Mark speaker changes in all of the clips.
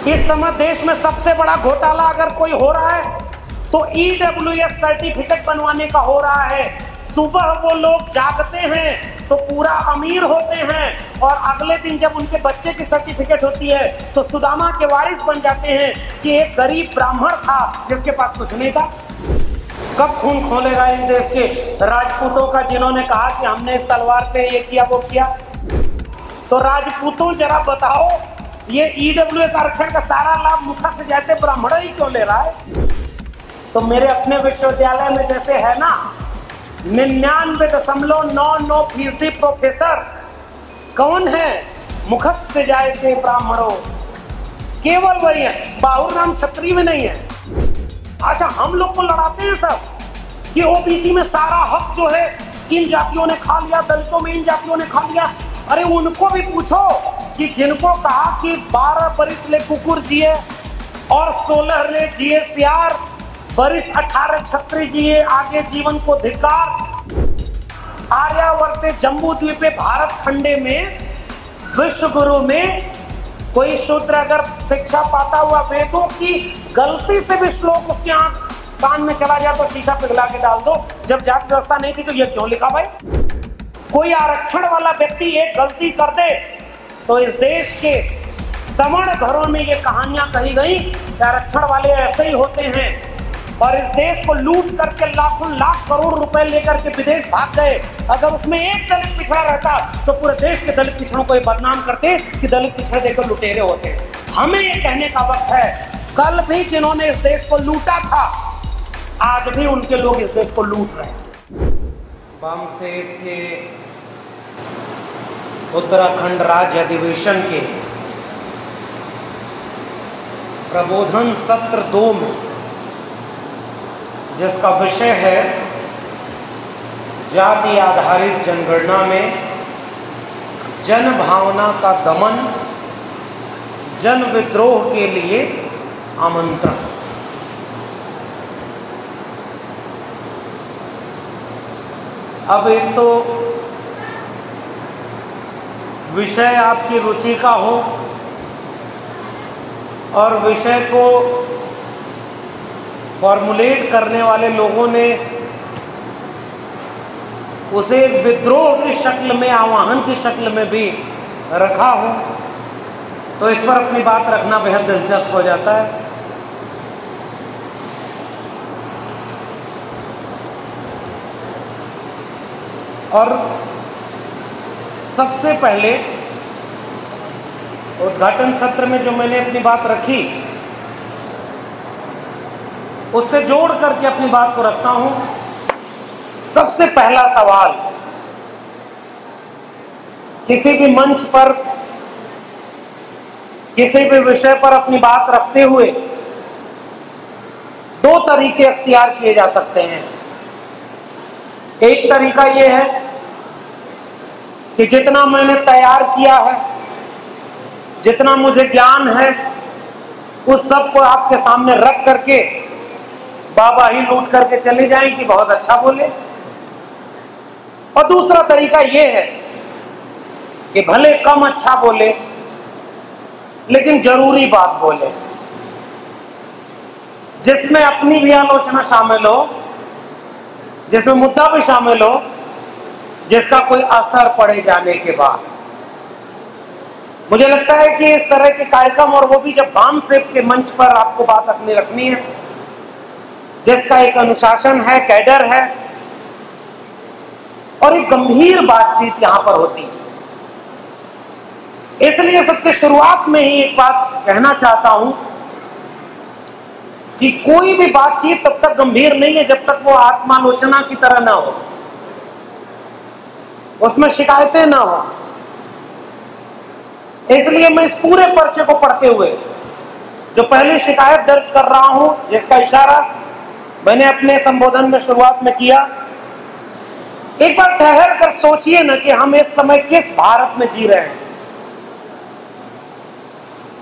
Speaker 1: इस समय देश में सबसे बड़ा घोटाला अगर कोई हो रहा है तो EWS सर्टिफिकेट बनवाने का हो रहा है। सुबह वो लोग जागते हैं तो पूरा अमीर होते हैं और अगले दिन जब उनके बच्चे की सर्टिफिकेट होती है तो सुदामा के वारिस बन जाते हैं कि एक गरीब ब्राह्मण था जिसके पास कुछ नहीं था। कब खून खोलेगा इन देश के राजपूतों का, जिन्होंने कहा कि हमने इस तलवार से ये किया वो किया। तो राजपूतों जरा बताओ, ये EWS आरक्षण का सारा लाभ मुखा से जाते ब्राह्मण ही क्यों ले रहा है? तो मेरे अपने विश्वविद्यालय में जैसे है ना 99.99% प्रोफेसर कौन है? मुखस से जाते ब्राह्मणों, केवल वही है, बाहुर नाम छत्री में नहीं है। अच्छा, हम लोग को लड़ाते हैं सब कि ओबीसी में सारा हक जो है इन जातियों ने खा लिया, दलितों में इन जातियों ने खा लिया। अरे उनको भी पूछो कि जिनको कहा कि 12 बरिस ले कुकुर जिए और 16 ले जिए सियार, बरिस 18 छत्री जिए, आगे जीवन को धिक्कार। आर्यावर्ते जम्बू द्वीपे भारत खंडे में विश्व गुरु में कोई शूद्र अगर शिक्षा पाता हुआ वेदों की गलती से भी श्लोक उसके आंख कान में चला जाए तो शीशा पिघला के डाल दो। जब जाति व्यवस्था नहीं थी तो ये क्यों लिखा भाई? कोई आरक्षण वाला व्यक्ति एक गलती कर दे तो इस देश के सवर्ण घरों में ये कहानियां कही गई कि आरक्षण वाले ऐसे ही होते हैं और इस देश को लूट करके लाखों लाख करोड़ रुपए लेकर के विदेश भाग गए। अगर उसमें एक दलित पिछड़ा रहता तो पूरे देश के दलित पिछड़ों को ये बदनाम करते कि दलित पिछड़े देखकर लुटेरे होते। हमें ये कहने का वक्त है, कल भी जिन्होंने इस देश को लूटा था आज भी उनके लोग इस देश को लूट रहे हैं। वामसेब के उत्तराखंड राज्य अधिवेशन के प्रबोधन सत्र 2 में जिसका विषय है जाति आधारित जनगणना में जन भावना का दमन, जन विद्रोह के लिए आमंत्रण। अब एक तो विषय आपकी रुचि का हो और विषय को फॉर्मुलेट करने वाले लोगों ने उसे एक विद्रोह की शक्ल में, आह्वान की शक्ल में भी रखा हो, तो इस पर अपनी बात रखना बेहद दिलचस्प हो जाता है। और सबसे पहले उद्घाटन सत्र में जो मैंने अपनी बात रखी उससे जोड़ करके अपनी बात को रखता हूं। सबसे पहला सवाल, किसी भी मंच पर किसी भी विषय पर अपनी बात रखते हुए 2 तरीके अख्तियार किए जा सकते हैं। एक तरीका यह है कि जितना मैंने तैयार किया है, जितना मुझे ज्ञान है, उस सब को आपके सामने रख करके बाबा ही लूट करके चले जाएं कि बहुत अच्छा बोले। और दूसरा तरीका यह है कि भले कम अच्छा बोले लेकिन जरूरी बात बोले, जिसमें अपनी भी आलोचना शामिल हो, जिसमें मुद्दा भी शामिल हो, जिसका कोई असर पड़े जाने के बाद। मुझे लगता है कि इस तरह के कार्यक्रम, और वो भी जब वामसेब के मंच पर आपको बात अपनी रखनी है, जिसका एक अनुशासन है, कैडर है और एक गंभीर बातचीत यहां पर होती है। इसलिए सबसे शुरुआत में ही एक बात कहना चाहता हूं कि कोई भी बातचीत तब तक गंभीर नहीं है जब तक वो आत्मालोचना की तरह ना हो, उसमें शिकायतें ना हो। इसलिए मैं इस पूरे पर्चे को पढ़ते हुए जो पहली शिकायत दर्ज कर रहा हूं, जिसका इशारा मैंने अपने संबोधन में शुरुआत में किया, एक बार ठहर कर सोचिए ना कि हम इस समय किस भारत में जी रहे हैं।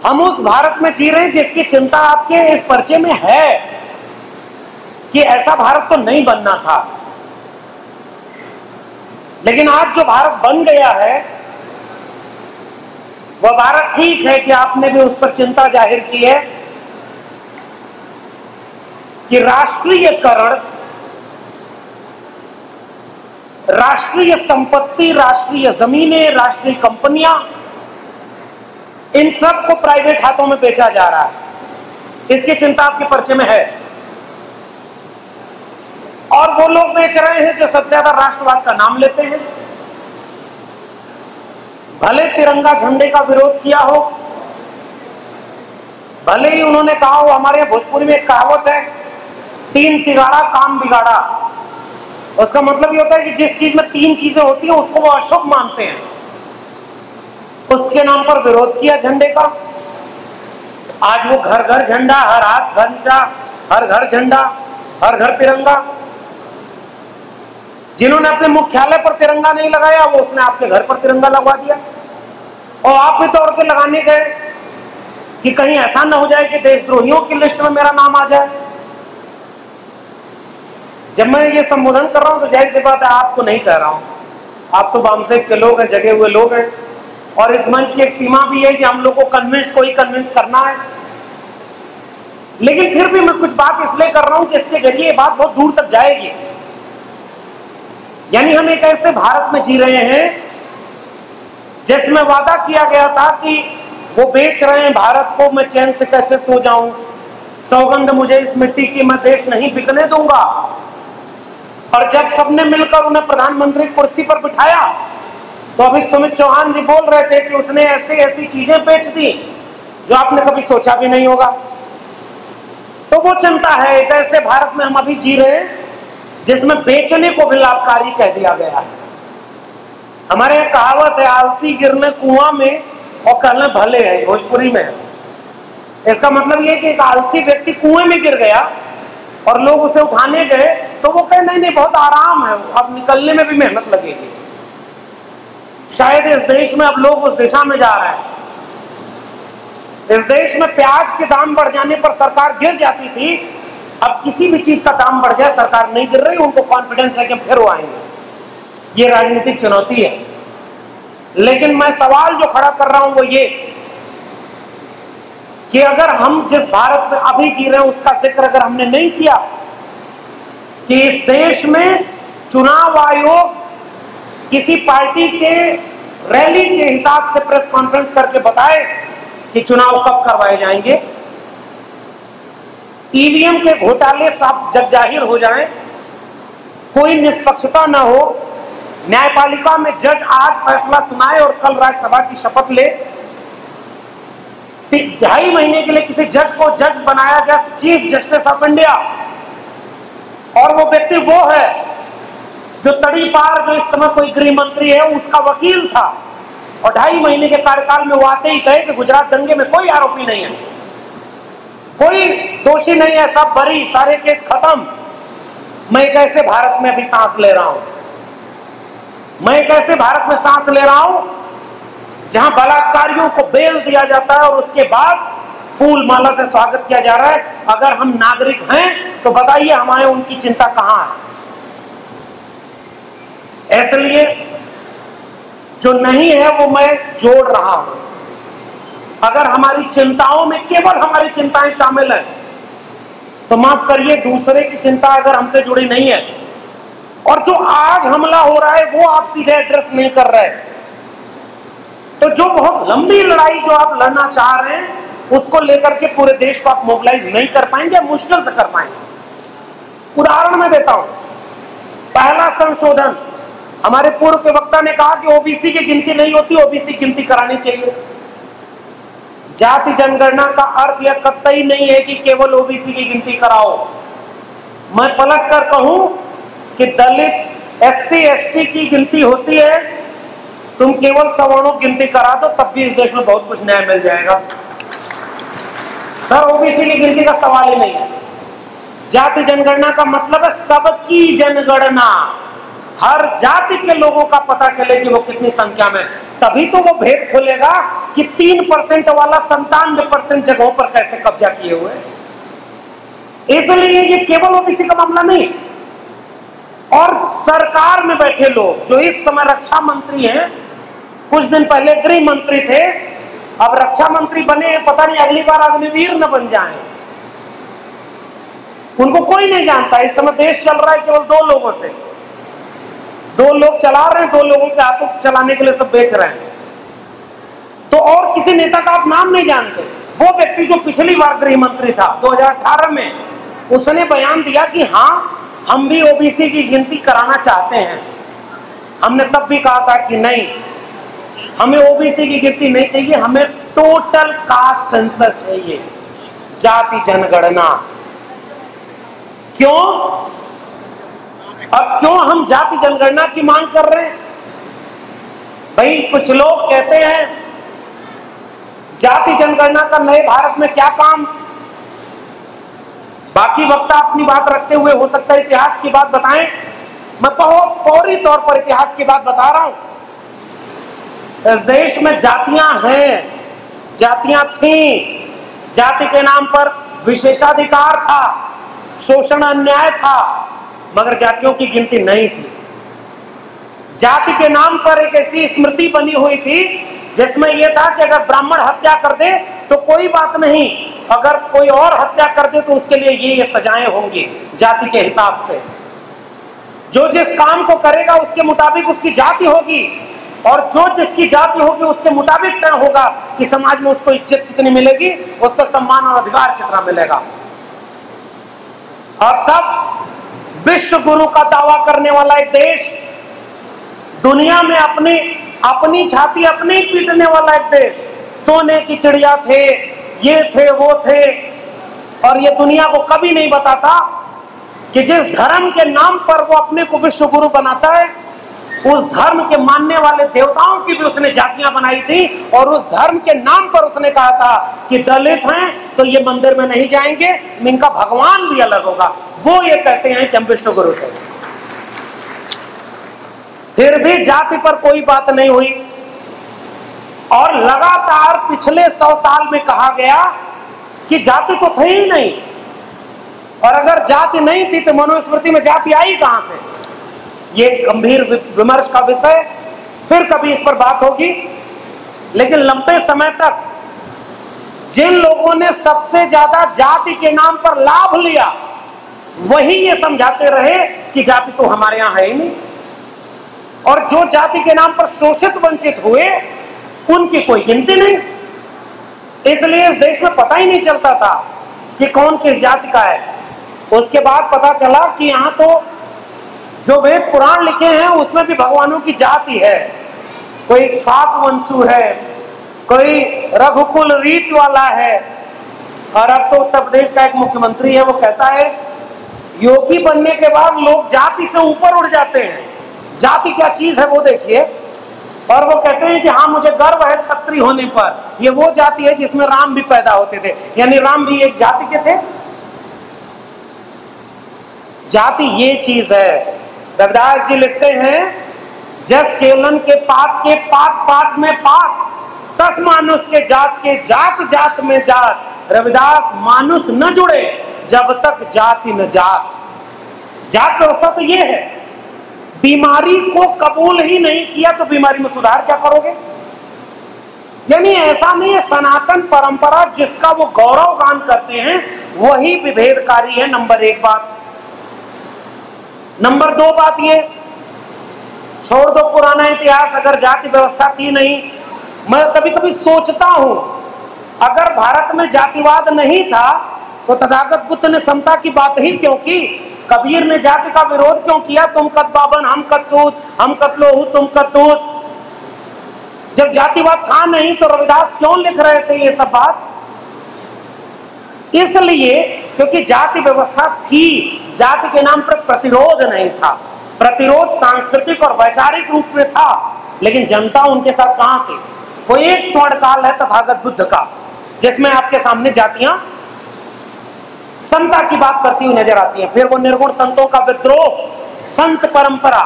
Speaker 1: हम उस भारत में जी रहे हैं जिसकी चिंता आपके इस पर्चे में है कि ऐसा भारत तो नहीं बनना था, लेकिन आज जो भारत बन गया है वह भारत ठीक है कि आपने भी उस पर चिंता जाहिर की है कि राष्ट्रीयकरण, राष्ट्रीय संपत्ति, राष्ट्रीय जमीनें, राष्ट्रीय कंपनियां, इन सब को प्राइवेट हाथों में बेचा जा रहा है। इसकी चिंता आपके पर्चे में है। और वो लोग बेच रहे हैं जो सबसे ज्यादा राष्ट्रवाद का नाम लेते हैं। भले तिरंगा झंडे का विरोध किया हो, भले ही उन्होंने कहा हो, हमारे यहाँ भोजपुरी में एक कहावत है, 3 तिगाड़ा काम बिगाड़ा। उसका मतलब ये होता है कि जिस चीज में 3 चीजें होती हैं उसको वो अशुभ मानते हैं। उसके नाम पर विरोध किया झंडे का। आज वो घर घर झंडा, हर हाथ झंडा, हर घर झंडा, हर घर तिरंगा। जिन्होंने अपने मुख्यालय पर तिरंगा नहीं लगाया वो उसने आपके घर पर तिरंगा लगवा दिया। और आप भी तोड़ के लगाने गए कि कहीं ऐसा ना हो जाए कि देशद्रोहियों की लिस्ट में मेरा नाम आ जाए। जब मैं ये संबोधन कर रहा हूं तो जाहिर सी बात है आपको नहीं कह रहा हूं, आप तो बामसेब के लोग हैं, जगे हुए लोग हैं। और इस मंच की एक सीमा भी है कि हम लोग को कन्विंस करना है। लेकिन फिर भी मैं कुछ बात इसलिए कर रहा हूं कि इसके जरिए बात बहुत दूर तक जाएगी। यानी हम एक ऐसे भारत में जी रहे हैं जिसमें वादा किया गया था कि वो बेच रहे हैं भारत को, मैं चैन से कैसे सो जाऊं, सौगंध मुझे इस मिट्टी की, मैं देश नहीं बिकने दूंगा। और जब सबने मिलकर उन्हें प्रधानमंत्री कुर्सी पर बिठाया तो अभी सुमित चौहान जी बोल रहे थे कि उसने ऐसी ऐसी चीजें बेच दी जो आपने कभी सोचा भी नहीं होगा। तो वो चिंता है, एक ऐसे भारत में हम अभी जी रहे हैं जिसमें बेचने को भी लाभकारी कह दिया गया है। हमारे यहाँ कहावत है, आलसी गिरने कुआं में और कहने भले है, भोजपुरी में है। इसका मतलब ये कि एक आलसी व्यक्ति कुएं में गिर गया और लोग उसे उठाने गए तो वो कहे नहीं नहीं बहुत आराम है, अब निकलने में भी मेहनत लगेगी। शायद इस देश में अब लोग उस दिशा में जा रहे हैं। इस देश में प्याज के दाम बढ़ जाने पर सरकार गिर जाती थी, अब किसी भी चीज का दाम बढ़ जाए सरकार नहीं गिर रही, उनको कॉन्फिडेंस है कि फिर वो आएंगे। ये राजनीतिक चुनौती है। लेकिन मैं सवाल जो खड़ा कर रहा हूं वो ये कि अगर हम जिस भारत में अभी जी रहे हैं उसका जिक्र अगर हमने नहीं किया कि इस देश में चुनाव आयोग किसी पार्टी के रैली के हिसाब से प्रेस कॉन्फ्रेंस करके बताए कि चुनाव कब करवाए जाएंगे, ईवीएम के घोटाले सब जग जाहिर हो जाएं, कोई निष्पक्षता ना हो, न्यायपालिका में जज आज फैसला सुनाए और कल राज्यसभा की शपथ ले, 2.5 महीने के लिए किसी जज को जज बनाया जाए, चीफ जस्टिस ऑफ इंडिया, और वो व्यक्ति वो है जो तड़ीपार, जो इस समय कोई गृह मंत्री है उसका वकील था, और 2.5 महीने के कार्यकाल में वो आते ही कहे कि गुजरात दंगे में कोई आरोपी नहीं है, कोई दोषी नहीं है, सब बरी, सारे केस खत्म। मैं एक ऐसे भारत में अभी सांस ले रहा हूं, मैं एक ऐसे भारत में सांस ले रहा हूं जहां बलात्कारियों को बेल दिया जाता है और उसके बाद फूल माला से स्वागत किया जा रहा है। अगर हम नागरिक हैं तो बताइए हमारे उनकी चिंता कहां है? इसलिए जो नहीं है वो मैं जोड़ रहा हूं। अगर हमारी चिंताओं में केवल हमारी चिंताएं शामिल हैं तो माफ करिए, दूसरे की चिंता अगर हमसे जुड़ी नहीं है और जो आज हमला हो रहा है वो आप सीधे एड्रेस नहीं कर रहे, तो जो बहुत लंबी लड़ाई जो आप लड़ना चाह रहे हैं उसको लेकर के पूरे देश को आप मोबिलाइज नहीं कर पाएंगे, मुश्किल से कर पाएंगे। उदाहरण मैं देता हूं, पहला संशोधन, हमारे पूर्व के वक्ता ने कहा कि ओबीसी की गिनती नहीं होती, ओबीसी गिनती करानी चाहिए। जाति जनगणना का अर्थ यह कतई नहीं है कि केवल ओबीसी की गिनती कराओ। मैं पलट कर कहूं कि दलित, एससी, एसटी की गिनती होती है, तुम केवल सवर्णों की गिनती करा दो तब भी इस देश में बहुत कुछ न्याय मिल जाएगा। सर, ओबीसी की गिनती का सवाल ही नहीं है। जाति जनगणना का मतलब है सबकी जनगणना, हर जाति के लोगों का पता चले कि वो कितनी संख्या में, तभी तो वो भेद खोलेगा कि 3% वाला 97% जगहों पर कैसे कब्जा किए हुए। इसलिए ये केवल ओबीसी का मामला नहीं। और सरकार में बैठे लोग जो इस समय रक्षा मंत्री हैं, कुछ दिन पहले गृह मंत्री थे, अब रक्षा मंत्री बने, पता नहीं अगली बार अग्निवीर न बन जाएं। उनको कोई नहीं जानता। इस समय देश चल रहा है केवल 2 लोगों से। 2 लोग चला रहे हैं, 2 लोगों के हाथों चलाने के लिए सब बेच रहे हैं। तो और किसी नेता का आप नाम नहीं जानते। वो व्यक्ति जो पिछली बार गृह मंत्री था 2018 में, उसने बयान दिया कि हाँ हम भी ओबीसी की गिनती कराना चाहते हैं। हमने तब भी कहा था कि नहीं, हमें ओबीसी की गिनती नहीं चाहिए, हमें टोटल कास्ट सेंसस चाहिए, जाति जनगणना। क्यों? अब क्यों हम जाति जनगणना की मांग कर रहे हैं? भाई कुछ लोग कहते हैं जाति जनगणना का नए भारत में क्या काम। बाकी वक्ता अपनी बात रखते हुए हो सकता है इतिहास की बात बताएं। मैं बहुत फौरी तौर पर इतिहास की बात बता रहा हूं। इस देश में जातियां हैं, जातियां थीं, जाति के नाम पर विशेषाधिकार था, शोषण अन्याय था, मगर जातियों की गिनती नहीं थी। जाति के नाम पर एक ऐसी स्मृति बनी हुई थी जिसमें यह था कि अगर ब्राह्मण हत्या कर दे तो कोई बात नहीं, अगर कोई और हत्या कर दे तो उसके लिए ये सजाएं होंगी जाति के हिसाब से। जो जिस काम को करेगा उसके मुताबिक उसकी जाति होगी, और जो जिसकी जाति होगी उसके मुताबिक तय होगा कि समाज में उसको इज्जत कितनी मिलेगी, उसको सम्मान और अधिकार कितना मिलेगा। और तब विश्व गुरु का दावा करने वाला एक देश, दुनिया में अपनी छाती अपने ही पीटने वाला एक देश, सोने की चिड़िया थे, ये थे वो थे, और ये दुनिया को कभी नहीं बताता कि जिस धर्म के नाम पर वो अपने को विश्व गुरु बनाता है, उस धर्म के मानने वाले देवताओं की भी उसने जातियां बनाई थी, और उस धर्म के नाम पर उसने कहा था कि दलित हैं तो ये मंदिर में नहीं जाएंगे, इनका भगवान भी अलग होगा। वो ये कहते हैं कि हम विश्व गुरु थे। फिर भी जाति पर कोई बात नहीं हुई, और लगातार पिछले 100 साल में कहा गया कि जाति तो थी ही नहीं, और अगर जाति नहीं थी तो मनुस्मृति में जाति आई कहां से। ये गंभीर विमर्श का विषय, फिर कभी इस पर बात होगी। लेकिन लंबे समय तक जिन लोगों ने सबसे ज्यादा जाति के नाम पर लाभ लिया, वही ये समझाते रहे कि जाति तो हमारे यहां है ही नहीं, और जो जाति के नाम पर शोषित वंचित हुए उनकी कोई गिनती नहीं। इसलिए इस देश में पता ही नहीं चलता था कि कौन किस जाति का है। उसके बाद पता चला कि यहाँ तो जो वेद पुराण लिखे हैं उसमें भी भगवानों की जाति है। कोई इक्ष्वाकु है, कोई रघुकुल रीत वाला है, और अब तो उत्तर प्रदेश का एक मुख्यमंत्री है, वो कहता है योगी बनने के बाद लोग जाति से ऊपर उड़ जाते हैं। जाति क्या चीज है वो देखिए, और वो कहते हैं कि हाँ मुझे गर्व है क्षत्रिय होने पर। ये वो जाति है जिसमें राम भी पैदा होते थे, यानी राम भी एक जाति के थे। जाति ये चीज है। रविदास जी लिखते हैं जस केवलन के पात पात में पात, तस मानुष के जात जात में जात। रविदास मानुष न जुड़े जब तक जाति न जात। जात व्यवस्था तो ये है। बीमारी को कबूल ही नहीं किया तो बीमारी में सुधार क्या करोगे? यानी ऐसा नहीं है, सनातन परंपरा जिसका वो गौरव गान करते हैं वही विभेदकारी है। नंबर 1 बात। नंबर 2 बात ये, छोड़ दो पुराना इतिहास, अगर जाति व्यवस्था थी नहीं। मैं कभी कभी सोचता हूं अगर भारत में जातिवाद नहीं था तो तथागत बुद्ध ने समता की बात ही क्यों की? कबीर ने जाति का विरोध क्यों किया? तुम कत बाबन हम कत सूत, हम कत लोहू तुम कत दूत। जब जातिवाद था नहीं तो रविदास क्यों लिख रहे थे ये सब बात? इसलिए क्योंकि जाति व्यवस्था थी, जाति के नाम पर प्रतिरोध नहीं था। प्रतिरोध सांस्कृतिक और वैचारिक रूप में था, लेकिन जनता उनके साथ कहां थी? वो एक स्वर्णकाल है तथागत बुद्ध का, जिसमें आपके सामने जातियां समता की बात करती हुई नजर आती है। फिर वो निर्गुण संतों का विद्रोह, संत परंपरा,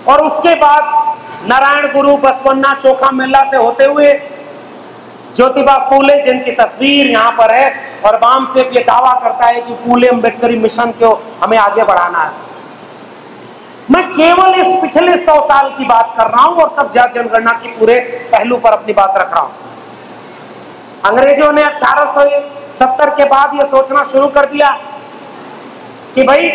Speaker 1: और उसके बाद नारायण गुरु, बसवन्ना, चोखा मेला से होते हुए ज्योतिबा फूले, जिनकी तस्वीर यहाँ पर है, और वाम से ये दावा करता है कि फूले अम्बेडकरी मिशन को हमें आगे बढ़ाना है। मैं केवल इस पिछले 100 साल की बात कर रहा हूं और तब जात जनगणना के पूरे पहलू पर अपनी बात रख रहा हूं। अंग्रेजों ने 1870 के बाद यह सोचना शुरू कर दिया कि भाई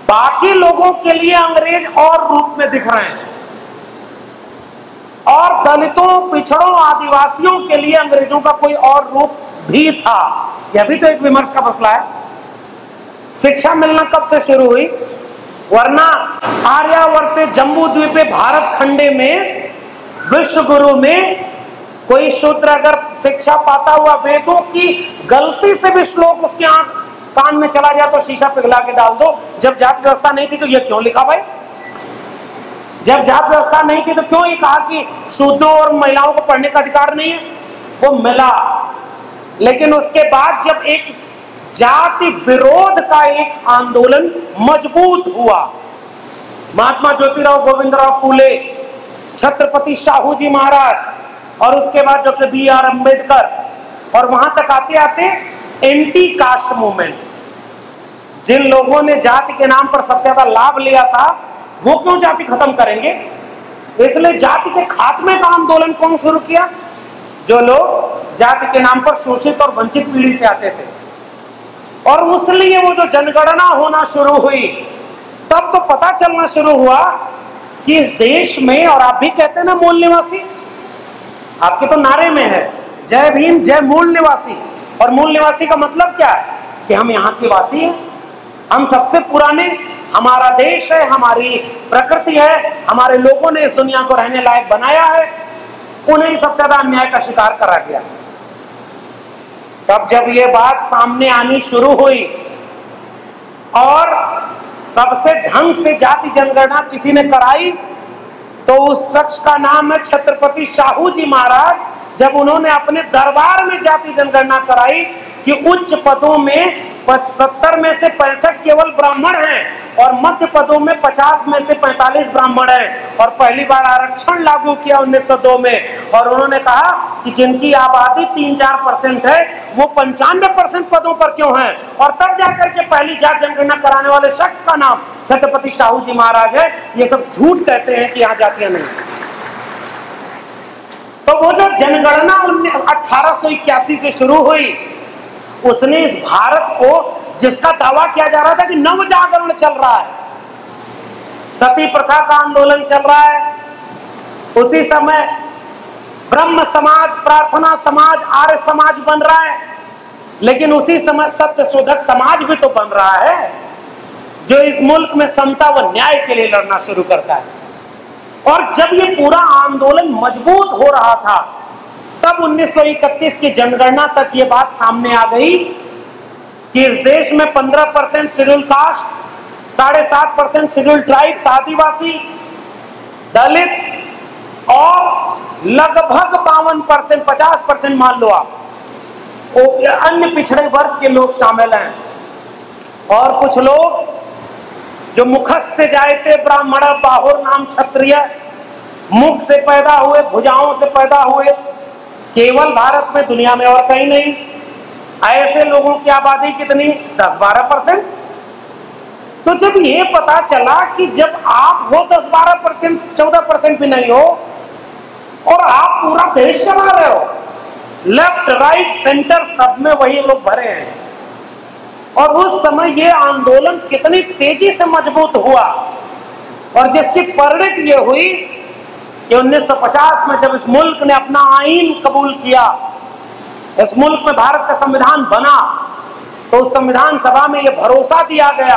Speaker 1: बाकी लोगों के लिए अंग्रेज और रूप में दिख रहे हैं और दलितों, पिछड़ों, आदिवासियों के लिए अंग्रेजों का कोई और रूप भी था। यह भी तो एक विमर्श का मसला है। शिक्षा मिलना कब से शुरू हुई? वरना आर्यावर्ते जम्बू द्वीपे भारत खंडे में विश्व गुरु में कोई शूद्र अगर शिक्षा पाता हुआ वेदों की गलती से भी श्लोक उसके कान में चला जाए तो शीशा पिघला के डाल दो। जब जाति व्यवस्था नहीं थी तो ये क्यों लिखा भाई? जब जाति व्यवस्था नहीं थी तो क्यों ये कहा कि शूद्रों और महिलाओं को पढ़ने का अधिकार नहीं है? वो मिला, लेकिन उसके बाद जब एक जाति विरोध का एक आंदोलन मजबूत हुआ, महात्मा ज्योतिराव गोविंदराव फूले, छत्रपति शाहू जी महाराज और उसके बाद डॉक्टर B.R. अम्बेडकर और वहां तक आते आते एंटी कास्ट मूवमेंट, जिन लोगों ने जाति के नाम पर सबसे ज्यादा लाभ लिया था वो क्यों जाति खत्म करेंगे? इसलिए जाति के खात्मे का आंदोलन कौन शुरू किया? जो लोग जाति के नाम पर शोषित और वंचित पीढ़ी से आते थे। और उसलिए वो जो जनगणना होना शुरू हुई तब तो पता चलना शुरू हुआ कि इस देश में, और आप भी कहते हैं ना मूल निवासी, आपके तो नारे में है जय भीम जय मूल निवासी। और मूल निवासी का मतलब क्या है? कि हम यहाँ के वासी हैं, हम सबसे पुराने, हमारा देश है, हमारी प्रकृति है, हमारे लोगों ने इस दुनिया को रहने लायक बनाया है, उन्हें सबसे ज्यादा अन्याय का शिकार करा गया। तब जब ये बात सामने आनी शुरू हुई और सबसे ढंग से जाति जनगणना किसी ने कराई तो उस शख्स का नाम है छत्रपति शाहू जी महाराज। जब उन्होंने अपने दरबार में जाति जनगणना कराई कि उच्च पदों में 70 में से 65 केवल ब्राह्मण हैं और मध्य पदों में 50 में से 45 ब्राह्मण हैं, और पहली बार आरक्षण लागू किया 1902 में। और उन्होंने कहा कि जिनकी आबादी 3-4% है वो 95% पदों पर क्यों हैं? और तब जाकर के पहली जाति जनगणना कराने वाले शख्स का नाम छत्रपति शाहू जी महाराज है। ये सब झूठ कहते हैं कि यहाँ जातियां नहीं। तो वो जो जनगणना 1881 से शुरू हुई, उसने इस भारत को, जिसका दावा किया जा रहा था कि नव जागरण चल रहा है, सती प्रथा का आंदोलन चल रहा है, उसी समय ब्रह्म समाज, प्रार्थना समाज, आर्य समाज बन रहा है, लेकिन उसी समय सत्य शोधक समाज भी तो बन रहा है जो इस मुल्क में समता व न्याय के लिए लड़ना शुरू करता है। और जब ये पूरा आंदोलन मजबूत हो रहा था तब 1931 की जनगणना तक ये बात सामने आ गई कि इस देश में 15% शेड्यूल कास्ट, 7.5% शेड्यूल ट्राइब्स, आदिवासी, दलित और लगभग 52%, 50% मान लो आप, अन्य पिछड़े वर्ग के लोग शामिल हैं। और कुछ लोग जो मुखस से जाए थे, ब्राह्मण, बाहुर नाम क्षत्रिय, मुख से पैदा हुए, भुजाओं से पैदा हुए, केवल भारत में, दुनिया में और कहीं नहीं। ऐसे लोगों की आबादी कितनी? 10-12%। तो जब ये पता चला कि जब आप हो 10-12%, 14% भी नहीं हो और आप पूरा देश चला रहे हो, लेफ्ट राइट सेंटर सब में वही लोग भरे हैं, और उस समय ये आंदोलन कितनी तेजी से मजबूत हुआ और जिसकी परिणति ये हुई कि 1950 में जब इस मुल्क ने अपना आईन कबूल किया, इस मुल्क में भारत का संविधान बना, तो उस संविधान सभा में ये भरोसा दिया गया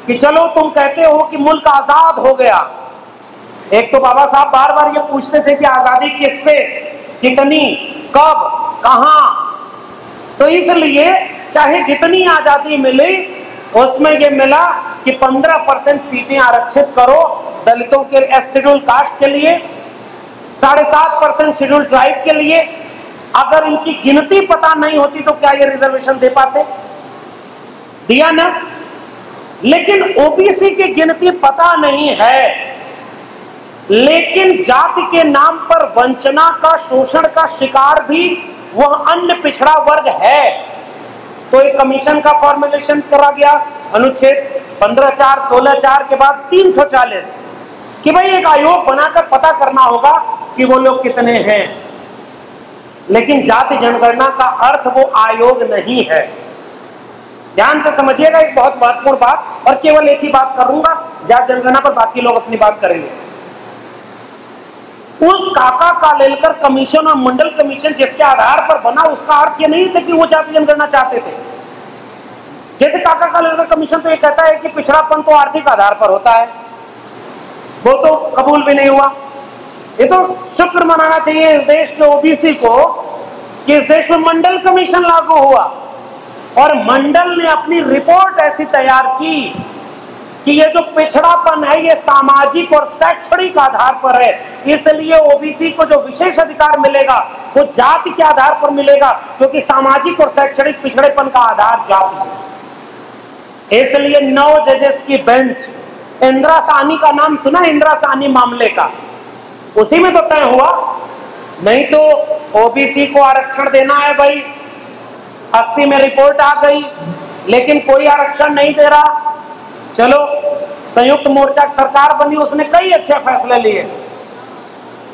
Speaker 1: कि चलो तुम कहते हो कि मुल्क आजाद हो गया। एक तो बाबा साहब बार बार ये पूछते थे कि आजादी किससे, कितनी, कब, कहां। तो इसलिए चाहे जितनी आजादी मिली उसमें ये मिला कि 15% सीटें आरक्षित करो दलितों के, शेड्यूल कास्ट के लिए, 7.5% शेड्यूल ट्राइब के लिए। अगर इनकी गिनती पता नहीं होती तो क्या ये रिजर्वेशन दे पाते? दिया ना। लेकिन ओबीसी की गिनती पता नहीं है, लेकिन जाति के नाम पर वंचना का, शोषण का शिकार भी वह अन्य पिछड़ा वर्ग है। तो एक कमीशन का फॉर्मुलेशन करा गया अनुच्छेद 15(4), 16(4) के बाद 340 कि भाई एक आयोग बनाकर पता करना होगा कि वो लोग कितने हैं। लेकिन जाति जनगणना का अर्थ वो आयोग नहीं है। ध्यान से समझिएगा एक बहुत महत्वपूर्ण बात, और केवल एक ही बात करूंगा, जाति जनगणना पर बाकी लोग अपनी बात करेंगे। उस काका कालेलकर कमीशन और मंडल कमीशन जिसके आधार पर बना, उसका अर्थ ये नहीं था कि वो जाति जनगणना चाहते थे। जैसे काका कालेलकर कमीशन तो ये कहता है कि पिछड़ापन तो आर्थिक आधार पर होता है, वो तो कबूल भी नहीं हुआ। ये तो शुक्र मनाना चाहिए इस देश के ओबीसी को कि इस देश में मंडल कमीशन लागू हुआ, और मंडल ने अपनी रिपोर्ट ऐसी तैयार की कि ये जो पिछड़ापन है ये सामाजिक और शैक्षणिक आधार पर है, इसलिए ओबीसी को जो विशेष अधिकार मिलेगा वो जाति के आधार पर मिलेगा, क्योंकि सामाजिक और शैक्षणिक पिछड़ेपन का आधार जाति है। इसलिए 9 जजेस की बेंच, इंदिरा साहनी का नाम सुना, इंदिरा साहनी मामले का, उसी में तो तय हुआ। नहीं तो ओबीसी को आरक्षण देना है भाई, 80 में रिपोर्ट आ गई, लेकिन कोई आरक्षण नहीं दे रहा। चलो संयुक्त मोर्चा की सरकार बनी, उसने कई अच्छे फैसले लिए।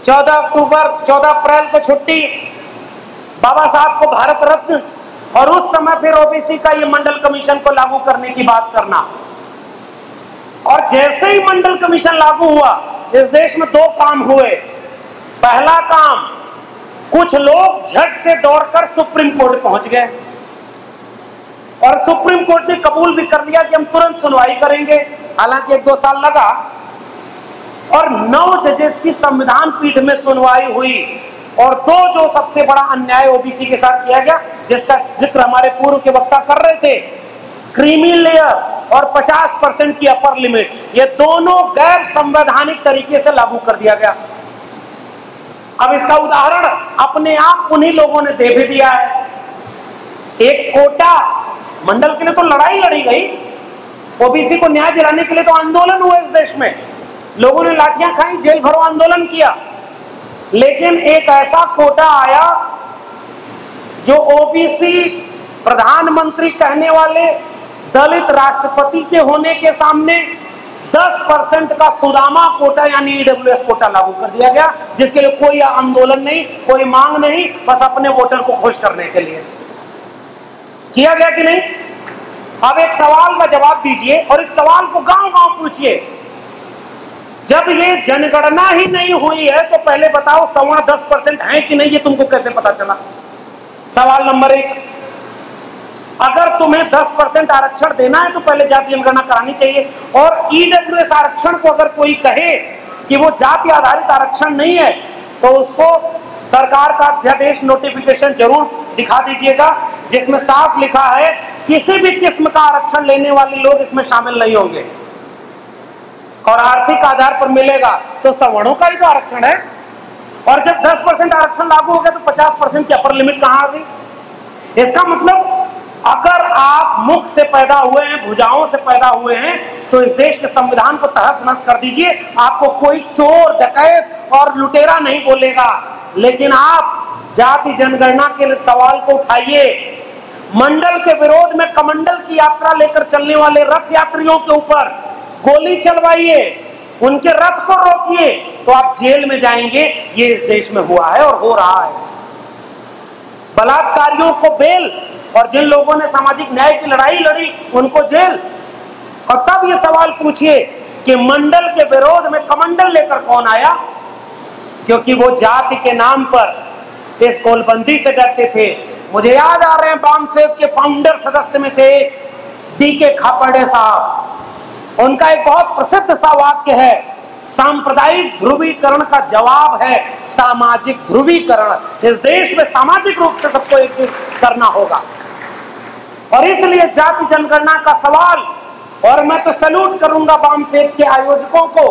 Speaker 1: 14 अप्रैल को छुट्टी, बाबा साहब को भारत रत्न, और उस समय फिर ओबीसी का ये मंडल कमीशन को लागू करने की बात करना। और जैसे ही मंडल कमीशन लागू हुआ, इस देश में 2 काम हुए। पहला काम, कुछ लोग झट से दौड़कर सुप्रीम कोर्ट पहुंच गए, और सुप्रीम कोर्ट ने कबूल भी कर लिया कि हम तुरंत सुनवाई करेंगे। हालांकि 1-2 साल लगा, और 9 जजेस की संविधान पीठ में सुनवाई हुई, और 2 जो सबसे बड़ा अन्याय ओबीसी के साथ किया गया, जिसका जिक्र हमारे पूर्व के वक्ता कर रहे थे, क्रीमी लेयर और 50% की अपर लिमिट, ये दोनों गैर संवैधानिक तरीके से लागू कर दिया गया। अब इसका उदाहरण अपने आप उन्हीं लोगों ने दे भी दिया है। एक कोटा मंडल के लिए तो लड़ाई लड़ी गई, ओबीसी को न्याय दिलाने के लिए तो आंदोलन हुआ इस देश में, लोगों ने लाठियां खाई, जेल भरो आंदोलन किया, लेकिन एक ऐसा कोटा आया जो ओबीसी प्रधानमंत्री कहने वाले दलित राष्ट्रपति के होने के सामने 10% का सुदामा कोटा यानी ईडब्ल्यूएस कोटा लागू कर दिया गया, जिसके लिए कोई आंदोलन नहीं, कोई मांग नहीं, बस अपने वोटर को खुश करने के लिए किया गया कि नहीं। अब एक सवाल का जवाब दीजिए, और इस सवाल को गांव-गांव पूछिए, जब ये जनगणना ही नहीं हुई है तो पहले बताओ सवर्ण 10% है कि नहीं, ये तुमको कैसे पता चला? सवाल नंबर 1, अगर तुम्हें 10% आरक्षण देना है तो पहले जाति जनगणना करानी चाहिए। और ईडब्ल्यूएस आरक्षण को अगर कोई कहे कि वो जाति आधारित आरक्षण नहीं है, तो उसको सरकार का अध्यादेश नोटिफिकेशन जरूर दिखा दीजिएगा, जिसमें साफ लिखा है किसी भी किस्म का आरक्षण लेने वाले लोग इसमें शामिल नहीं होंगे, और आर्थिक आधार पर मिलेगा। तो सवर्णों का ही तो आरक्षण है, और जब 10% आरक्षण लागू हो गया तो 50% की अपर लिमिट कहां आ गई? इसका मतलब अगर आप मुख से पैदा हुए हैं, भुजाओं से पैदा हुए हैं, तो इस देश के संविधान को तहस नहस कर दीजिए, आपको कोई चोर, डकैत और लुटेरा नहीं बोलेगा। लेकिन आप जाति जनगणना के सवाल को उठाइए, मंडल के विरोध में कमंडल की यात्रा लेकर चलने वाले रथ यात्रियों के ऊपर गोली चलवाइए, उनके रथ को रोकिए, तो आप जेल में जाएंगे। ये इस देश में हुआ है और हो रहा है। बलात्कारियों को बेल, और जिन लोगों ने सामाजिक न्याय की लड़ाई लड़ी उनको जेल। और तब ये सवाल पूछिए कि मंडल के विरोध में कमंडल लेकर कौन आया? क्योंकि वो जाति के नाम पर इस गोलबंदी से डरते थे। मुझे याद आ रहे हैं बामसेफ के फाउंडर सदस्य में से एक डी.के. खापर्डे साहब, उनका एक बहुत प्रसिद्ध सा वाक्य है, सांप्रदायिक ध्रुवीकरण का जवाब है सामाजिक ध्रुवीकरण। इस देश में सामाजिक रूप से सबको एकजुट करना होगा, और इसलिए जाति जनगणना का सवाल, और मैं तो सैल्यूट करूंगा बामसेफ के आयोजकों को,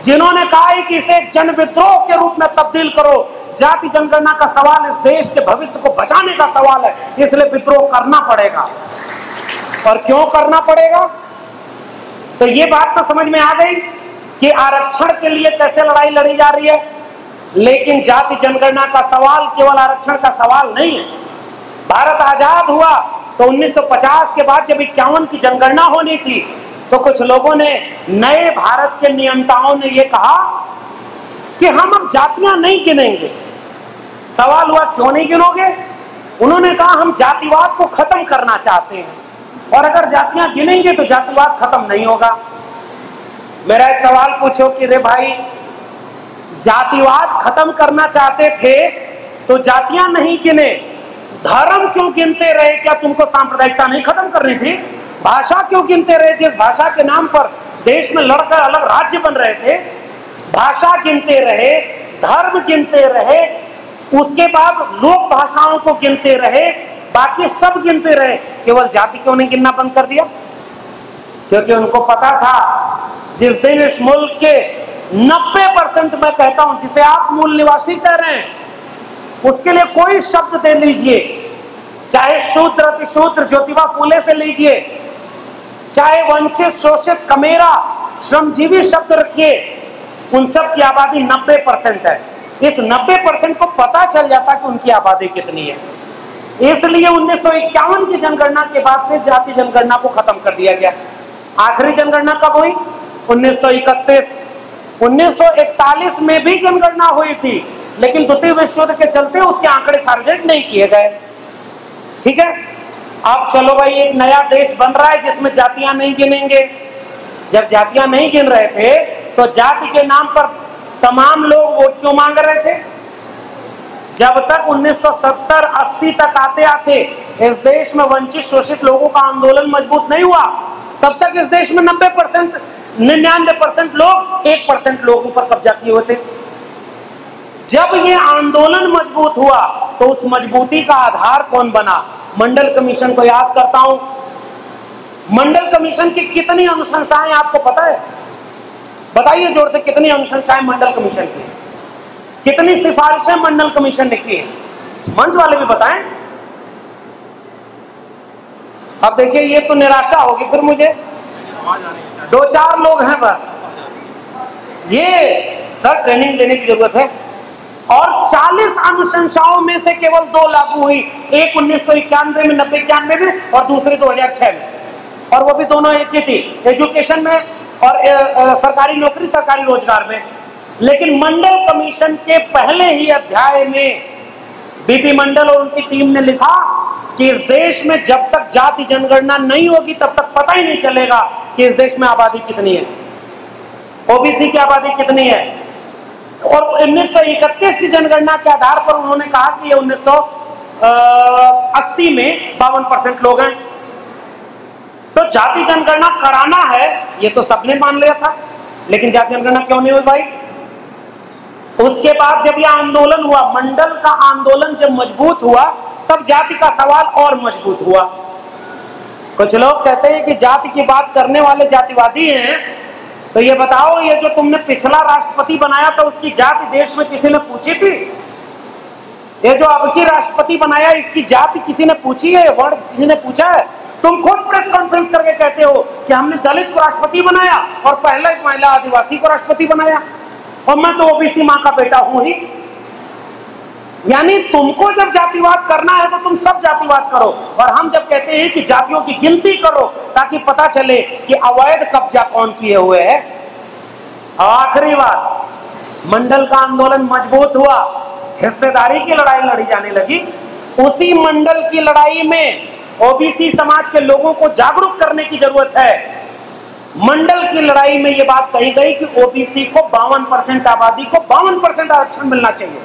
Speaker 1: जिन्होंने कहा है कि इसे जन विद्रोह के रूप में तब्दील करो। जाति जनगणना का सवाल इस देश के भविष्य को बचाने का सवाल है, इसलिए विद्रोह करना पड़ेगा। और क्यों करना पड़ेगा? तो ये बात तो समझ में आ गई कि आरक्षण के लिए कैसे लड़ाई लड़ी जा रही है। लेकिन जाति जनगणना का सवाल केवल आरक्षण का सवाल नहीं है। भारत आजाद हुआ तो 1950 के बाद जब 51 की जनगणना होनी थी, तो कुछ लोगों ने, नए भारत के नियंताओं ने ये कहा कि हम अब जातियां नहीं गिनेंगे, सवाल हुआ क्यों नहीं गिनोगे? उन्होंने कहा हम जातिवाद को खत्म करना चाहते हैं, और अगर जातियां गिनेंगे तो जातिवाद खत्म नहीं होगा। मेरा एक सवाल पूछो कि रे भाई, जातिवाद खत्म करना चाहते थे तो जातियां नहीं गिने, धर्म क्यों गिनते रहे? क्या तुमको सांप्रदायिकता नहीं खत्म करनी थी? भाषा क्यों गिनते रहे? जिस भाषा के नाम पर देश में लड़कर अलग राज्य बन रहे थे, भाषा गिनते रहे, धर्म गिनते रहे, उसके बाद लोक भाषाओं को गिनते रहे, बाकी सब गिनते रहे, केवल जाति क्यों नहीं गिनना बंद कर दिया? क्योंकि उनको पता था जिस दिन इस मुल्क के 90%, मैं कहता हूं जिसे आप मूल निवासी कह रहे हैं, उसके लिए कोई शब्द दे लीजिए, चाहे शूद्र अतिशूद्र ज्योतिबा फूले से लीजिए, चाहे वंचित शोषित कमेरा श्रमजीवी शब्द रखिए, उन सब की आबादी 90% है। इस 90% को पता चल जाता कि उनकी आबादी कितनी है। इसलिए 1951 की जनगणना के बाद से जाति जनगणना को खत्म कर दिया गया। आखिरी जनगणना कब हुई? 1931। 1941 में भी जनगणना हुई थी, लेकिन द्वितीय विश्व युद्ध के चलते उसके आंकड़े सार्वजनिक नहीं किए गए। ठीक है, अब चलो भाई, एक नया देश बन रहा है जिसमें जातियां नहीं गिनेंगे। जब जातियां नहीं गिन रहे थे तो जाति के नाम पर तमाम लोग वोट क्यों मांग रहे थे? जब तक 1970-80 तक आते आते इस देश में वंचित शोषित लोगों का आंदोलन मजबूत नहीं हुआ, तब तक इस देश में 90%, 99% लोग 1% लोगों पर कब्जा किए हुए थे। जब ये आंदोलन मजबूत हुआ तो उस मजबूती का आधार कौन बना? मंडल कमीशन को याद करता हूं। मंडल कमीशन की कितनी अनुशंसाएं आपको पता है? बताइए जोर से, कितनी अनुशंसाएं मंडल कमीशन की, कितनी सिफारिशें मंडल कमीशन ने की? मंच वाले भी बताएं। अब देखिए, ये तो निराशा होगी फिर मुझे, 2-4 लोग हैं बस। ये सर ट्रेनिंग देने की जरूरत है। और 40 अनुशंसाओं में से केवल 2 लागू हुई, एक 1991 में, 90-91 में, और दूसरी 2006 में, और वो भी दोनों एक ही थी, एजुकेशन में और सरकारी नौकरी सरकारी रोजगार में। लेकिन मंडल कमीशन के पहले ही अध्याय में बीपी मंडल और उनकी टीम ने लिखा कि इस देश में जब तक जाति जनगणना नहीं होगी तब तक पता ही नहीं चलेगा कि इस देश में आबादी कितनी है, ओबीसी की आबादी कितनी है। और 1931 की जनगणना के आधार पर उन्होंने कहा कि ये 1980 में 52% लोग हैं। तो जाति जनगणना कराना है ये तो सबने मान लिया था, लेकिन जाति जनगणना क्यों नहीं हुई भाई? उसके बाद जब यह आंदोलन हुआ, मंडल का आंदोलन जब मजबूत हुआ, तब जाति का सवाल और मजबूत हुआ। कुछ लोग कहते हैं कि जाति की बात करने वाले जातिवादी हैं, तो ये बताओ, ये जो तुमने पिछला राष्ट्रपति बनाया था उसकी जाति देश में किसी ने पूछी थी? ये जो अब की राष्ट्रपति बनाया इसकी जाति किसी ने पूछी है? वर्ण किसी ने पूछा है? तुम खुद प्रेस कॉन्फ्रेंस करके कहते हो कि हमने दलित को राष्ट्रपति बनाया और पहले महिला आदिवासी को राष्ट्रपति बनाया, और मैं तो ओबीसी मां का बेटा हूं ही। यानी तुमको जब जातिवाद करना है तो तुम सब जातिवाद करो, और हम जब कहते हैं कि जातियों की गिनती करो ताकि पता चले कि अवैध कब्जा कौन किए हुए है। आखिरी बात, मंडल का आंदोलन मजबूत हुआ, हिस्सेदारी की लड़ाई लड़ी जाने लगी। उसी मंडल की लड़ाई में ओबीसी समाज के लोगों को जागरूक करने की जरूरत है। मंडल की लड़ाई में यह बात कही गई कि ओबीसी को 52% आबादी को 52% आरक्षण मिलना चाहिए,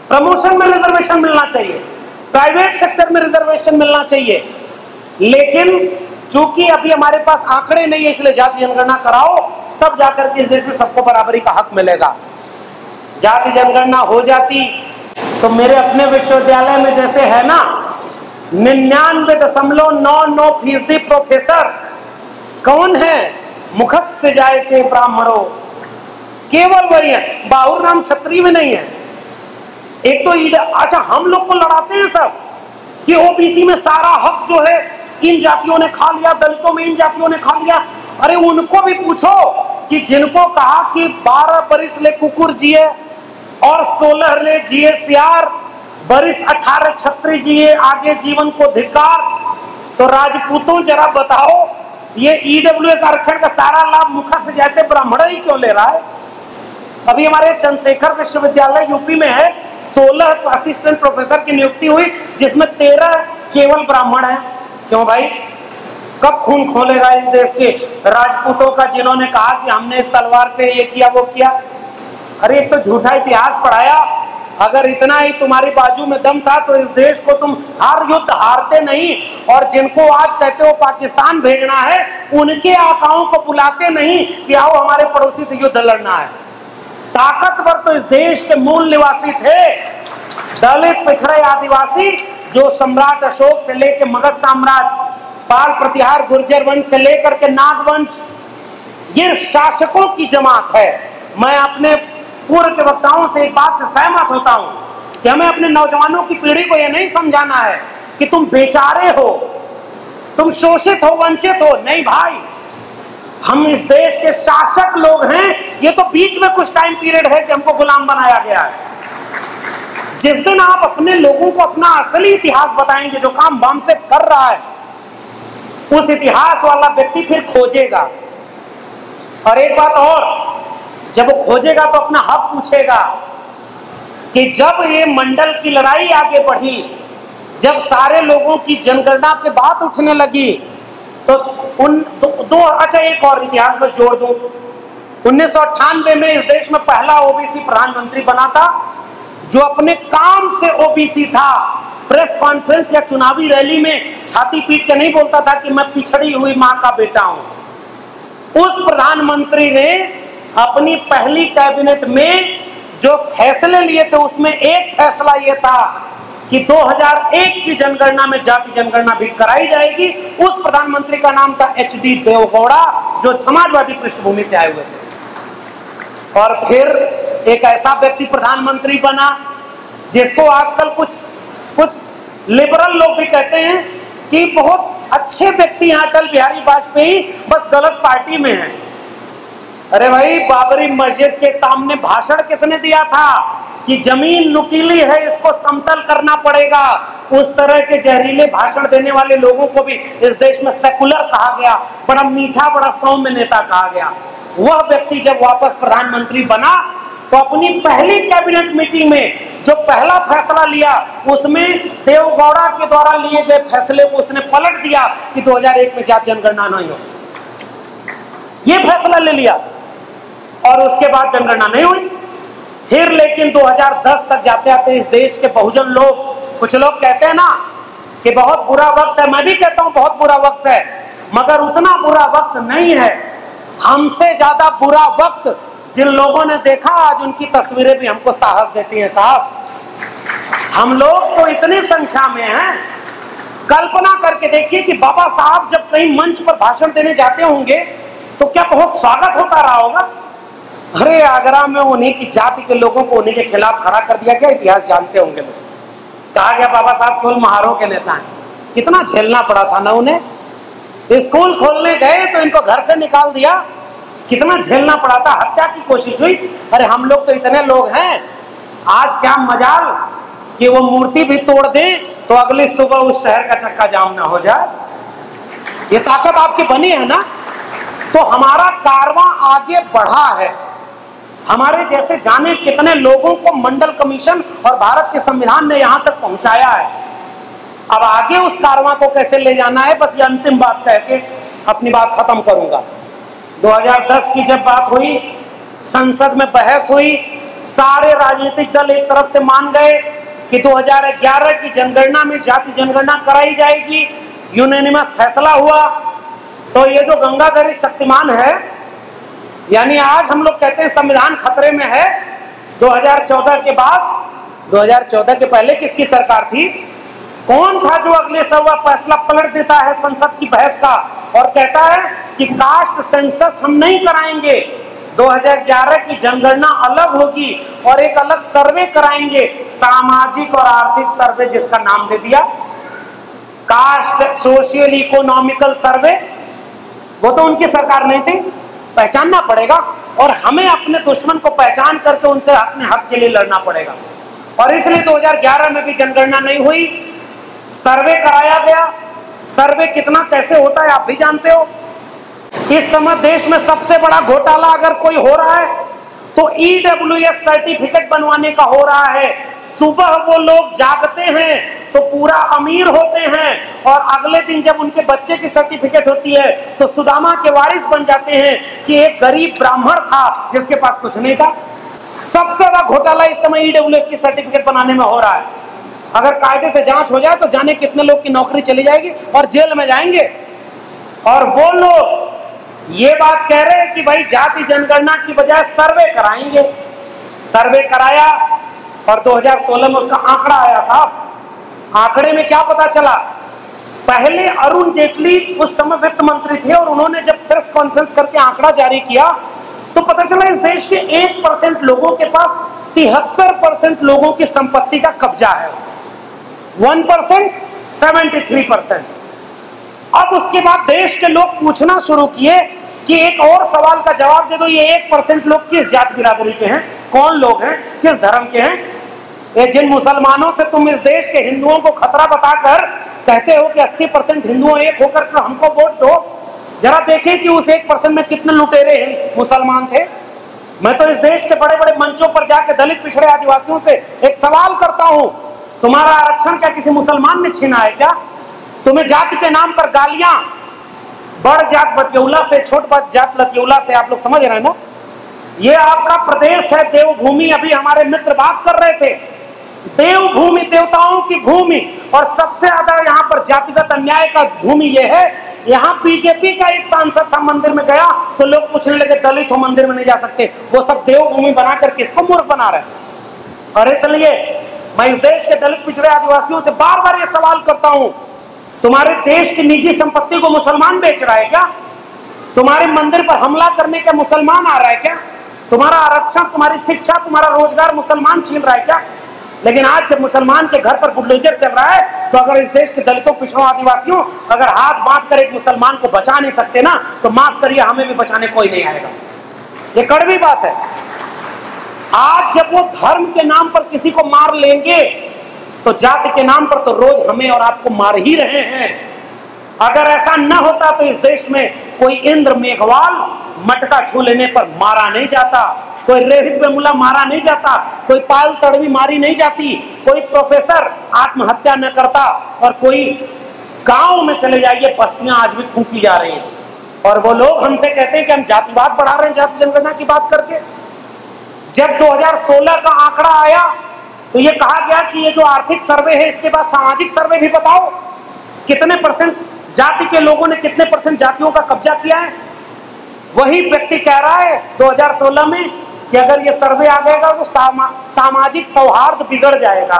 Speaker 1: प्रमोशन में रिजर्वेशन मिलना चाहिए, प्राइवेट सेक्टर में रिजर्वेशन मिलना चाहिए। लेकिन चूंकि अभी हमारे पास आंकड़े नहीं है, इसलिए जाति जनगणना कराओ, तब जाकर के इस देश में सबको बराबरी का हक मिलेगा। जाति जनगणना हो जाती तो मेरे अपने विश्वविद्यालय में जैसे है ना 99.99% प्रोफेसर कौन है? मुखस्य जायते ब्राह्मणों, केवल वही है, बाहुर नाम छत्री में नहीं है। एक तो अच्छा, हम लोग को लड़ाते हैं सब कि ओबीसी में सारा हक जो है इन जातियों ने खा लिया, दलितों में इन जातियों ने खा लिया। अरे उनको भी पूछो कि जिनको कहा कि 12 बरिस ले कुकुर जिए और 16 ले जिए सियार, बरिस 18 छत्री जिए, आगे जीवन को धिक्कार। तो राजपूतों जरा बताओ, ये ईडब्ल्यूएस आरक्षण का सारा लाभ मुखा से जाते ब्राह्मण ही क्यों ले रहा है? अभी हमारे चंद्रशेखर विश्वविद्यालय यूपी में है, 16 असिस्टेंट प्रोफेसर की नियुक्ति हुई, जिसमें 13 केवल ब्राह्मण है। क्यों भाई? कब खून खोलेगा इस देश के राजपूतों का, जिन्होंने कहा कि हमने इस तलवार से ये किया वो किया? अरे एक तो झूठा इतिहास पढ़ाया। अगर इतना ही तुम्हारी बाजू में दम था तो इस देश को तुम हर युद्ध हारते नहीं, और जिनको आज कहते हो पाकिस्तान भेजना है, उनके आकाओं को बुलाते नहीं कि आओ हमारे पड़ोसी से युद्ध लड़ना है। ताकतवर तो इस देश के मूल निवासी थे, दलित, पिछड़े, आदिवासी, जो सम्राट अशोक से लेकर मगध साम्राज्य, पाल प्रतिहार, गुर्जर वंश से लेकर के नाग वंश, ये शासकों की जमात है। मैं अपने पूर्व के वक्ताओं से एक बात से सहमत होता हूं कि हमें अपने नौजवानों की पीढ़ी को यह नहीं समझाना है कि तुम बेचारे हो, तुम शोषित हो, वंचित हो। नहीं भाई, हम इस देश के शासक लोग हैं। ये तो बीच में कुछ टाइम पीरियड है कि हमको गुलाम बनाया गया है। जिस दिन आप अपने लोगों को अपना असली इतिहास बताएंगे, जो काम बम से कर रहा है, उस इतिहास वाला व्यक्ति फिर खोजेगा। और एक बात और, जब वो खोजेगा तो अपना हक पूछेगा कि जब ये मंडल की लड़ाई आगे बढ़ी, जब सारे लोगों की जनगणना की बात उठने लगी, तो अच्छा एक और इतिहास में जोड़ दूं, 1998 में इस देश में पहला ओबीसी प्रधानमंत्री बना था, जो अपने काम से ओबीसी था। प्रेस कॉन्फ्रेंस या चुनावी रैली में छाती पीट के नहीं बोलता था कि मैं पिछड़ी हुई मां का बेटा हूं। उस प्रधानमंत्री ने अपनी पहली कैबिनेट में जो फैसले लिए थे, उसमें एक फैसला यह था कि 2001 की जनगणना में जाति जनगणना भी कराई जाएगी। उस प्रधानमंत्री का नाम था HD देवेगौड़ा, जो समाजवादी पृष्ठभूमि से आए हुए थे। और फिर एक ऐसा व्यक्ति प्रधानमंत्री बना जिसको आजकल कुछ लिबरल लोग भी कहते हैं कि बहुत अच्छे व्यक्ति हैं अटल बिहारी वाजपेयी, बस गलत पार्टी में हैं। अरे भाई, बाबरी मस्जिद के सामने भाषण किसने दिया था कि जमीन नुकीली है, इसको समतल करना पड़ेगा? उस तरह के जहरीले भाषण देने वाले लोगों को भी इस देश में सेकुलर कहा गया, बड़ा मीठा, बड़ा सौम्य नेता कहा गया। वह व्यक्ति जब वापस प्रधानमंत्री बना तो अपनी पहली कैबिनेट मीटिंग में जो पहला फैसला लिया, उसमें देवेगौड़ा के द्वारा लिए गए फैसले को उसने पलट दिया कि 2001 में जाति जनगणना नहीं हो। यह फैसला ले लिया और उसके बाद जनगणना नहीं हुई। फिर लेकिन 2010 तक जाते आते इस देश के बहुजन लोग, कुछ लोग कहते हैं ना कि बहुत बुरा वक्त है, मैं भी कहता हूं बहुत बुरा वक्त है, मगर उतना बुरा वक्त नहीं है। हमसे ज्यादा बुरा वक्त जिन लोगों ने देखा, आज उनकी तस्वीरें भी हमको साहस देती हैं। साहब, हम लोग तो इतनी संख्या में हैं, कल्पना करके देखिए कि बाबा साहब जब कहीं मंच पर भाषण देने जाते होंगे तो क्या बहुत स्वागत होता रहा होगा। अरे आगरा में उन्हीं की जाति के लोगों को उन्हीं के खिलाफ खड़ा कर दिया गया, इतिहास जानते होंगे लोग। कहा गया बाबा साहब केवल महारों के नेता हैं। कितना झेलना पड़ा था ना उन्हें। स्कूल खोलने गए तो इनको घर से निकाल दिया, कितना झेलना पड़ा था, हत्या की कोशिश हुई। अरे हम लोग तो इतने लोग हैं, आज क्या मजाल कि वो मूर्ति भी तोड़ दे तो अगली सुबह उस शहर का चक्का जाम ना हो जाए। ये ताकत आपकी बनी है ना। तो हमारा कारवां आगे बढ़ा है। हमारे जैसे जाने कितने लोगों को मंडल कमीशन और भारत के संविधान ने यहां तक पहुंचाया है। अब आगे उस कारवां को कैसे ले जाना है, बस ये अंतिम बात कह के अपनी बात खत्म करूंगा। 2010 की जब बात हुई, संसद में बहस हुई, सारे राजनीतिक दल एक तरफ से मान गए कि 2011 की जनगणना में जाति जनगणना कराई जाएगी। यूनानिमस फैसला हुआ। तो ये जो गंगाधरी शक्तिमान है, यानी आज हम लोग कहते हैं संविधान खतरे में है। 2014 के बाद, 2014 के पहले किसकी सरकार थी? कौन था जो अगले सवा फैसला पलट देता है संसद की बहस का और कहता है कि कास्ट सेंसस हम नहीं कराएंगे, 2011 की जनगणना अलग होगी और एक अलग सर्वे कराएंगे, सामाजिक और आर्थिक सर्वे, जिसका नाम दे दिया कास्ट सोशियल इकोनॉमिकल सर्वे। वो तो उनकी सरकार नहीं थी। पहचानना पड़ेगा और हमें अपने दुश्मन को पहचान करके उनसे अपने हक के लिए लड़ना पड़ेगा। और इसलिए 2011 में भी जनगणना नहीं हुई, सर्वे कराया गया। सर्वे कितना कैसे होता है आप भी जानते हो। इस समय देश में सबसे बड़ा घोटाला अगर कोई हो रहा है तो EWS सर्टिफिकेट बनवाने का हो रहा है। सुबह वो लोग जागते हैं तो पूरा अमीर होते हैं, और अगले दिन जब उनके बच्चे की सर्टिफिकेट होती है तो सुदामा के वारिस बन जाते हैं कि एक गरीब ब्राह्मण था जिसके पास कुछ नहीं था। सबसे बड़ा घोटाला इस समय EWS की सर्टिफिकेट बनाने में हो रहा है। अगर कायदे से जांच हो जाए तो जाने कितने लोग की नौकरी चली जाएगी और जेल में जाएंगे। और वो लोग ये बात कह रहे हैं कि भाई जाति जनगणना की बजाय सर्वे कराएंगे। सर्वे कराया और 2016 में उसका आंकड़ा आया साहब। आंकड़े में क्या पता चला? पहले अरुण जेटली उस समय वित्त मंत्री थे और उन्होंने जब प्रेस कॉन्फ्रेंस करके आंकड़ा जारी किया तो पता चला इस देश के 1% लोगों के पास 73% लोगों की संपत्ति का कब्जा है, 1% 73%। अब उसके बाद देश के लोग पूछना शुरू किए कि एक और सवाल का जवाब दे दो, ये 1% लोग किस जात बिरादरी के हैं, कौन लोग हैं, किस धर्म के हैं? ये जिन मुसलमानों से तुम इस देश के हिंदुओं को खतरा बताकर कहते हो कि 80% हिंदुओं एक होकर के हमको वोट दो, जरा देखें कि उस 1% में कितने लुटेरे मुसलमान थे। मैं तो इस देश के बड़े बड़े मंचों पर जाकर दलित पिछड़े आदिवासियों से एक सवाल करता हूं, तुम्हारा आरक्षण क्या किसी मुसलमान ने छीना है क्या? तुम्हें जाति के नाम पर गालियां, बड़ जात बतियौला से छोट जात लतियौला से, आप लोग समझ रहे हैं ना? ये आपका प्रदेश है देवभूमि। अभी हमारे मित्र बात कर रहे थे, देवभूमि, देवताओं की भूमि, और सबसे ज्यादा यहाँ पर जातिगत अन्याय का भूमि ये है। यहाँ बीजेपी का एक सांसद था, मंदिर में गया तो लोग पूछने लगे दलित हो मंदिर में नहीं जा सकते। वो सब देवभूमि बनाकर किसको मूर्ख बना रहे हैं? और इसलिए मैं इस देश के दलित पिछड़े आदिवासियों से बार बार ये सवाल करता हूं, तुम्हारे देश की निजी संपत्ति को मुसलमान बेच रहा है क्या? तुम्हारे मंदिर पर हमला करने का मुसलमान आ रहा है क्या? तुम्हारा आरक्षण, तुम्हारी शिक्षा, तुम्हारा रोजगार मुसलमान छीन रहा है क्या? लेकिन आज जब मुसलमान के घर पर बुलडोजर चल रहा है तो अगर इस देश के दलितों, पिछड़ों, आदिवासियों अगर हाथ बांध कर एक मुसलमान को बचा नहीं सकते ना, तो माफ करिए, हमें भी बचाने कोई नहीं आएगा। ये कड़वी बात है। आज जब वो धर्म के नाम पर किसी को मार लेंगे तो जाति के नाम पर तो रोज हमें और आपको मार ही रहे हैं। अगर ऐसा न होता तो इस देश में कोई इंद्र मेघवाल मटका छू लेने पर मारा नहीं जाता, कोई रेहित बेमुला मारा नहीं जाता, कोई पायल तड़वी मारी नहीं जाती, कोई प्रोफेसर आत्महत्या न करता, और कोई गांव में चले जाइए बस्तियां आज भी फूंकी जा रही हैं। और वो लोग हमसे कहते हैं कि हम जातिवाद बढ़ा रहे हैं जाति जनगणना की बात करके। जब 2016 का आंकड़ा आया तो ये कहा गया कि ये जो आर्थिक सर्वे है इसके बाद सामाजिक सर्वे भी बताओ, कितने परसेंट जाति के लोगों ने कितने परसेंट जातियों का कब्जा किया है। वही व्यक्ति कह रहा है 2016 में कि अगर ये सर्वे आ गएगा तो सामाजिक सौहार्द बिगड़ जाएगा।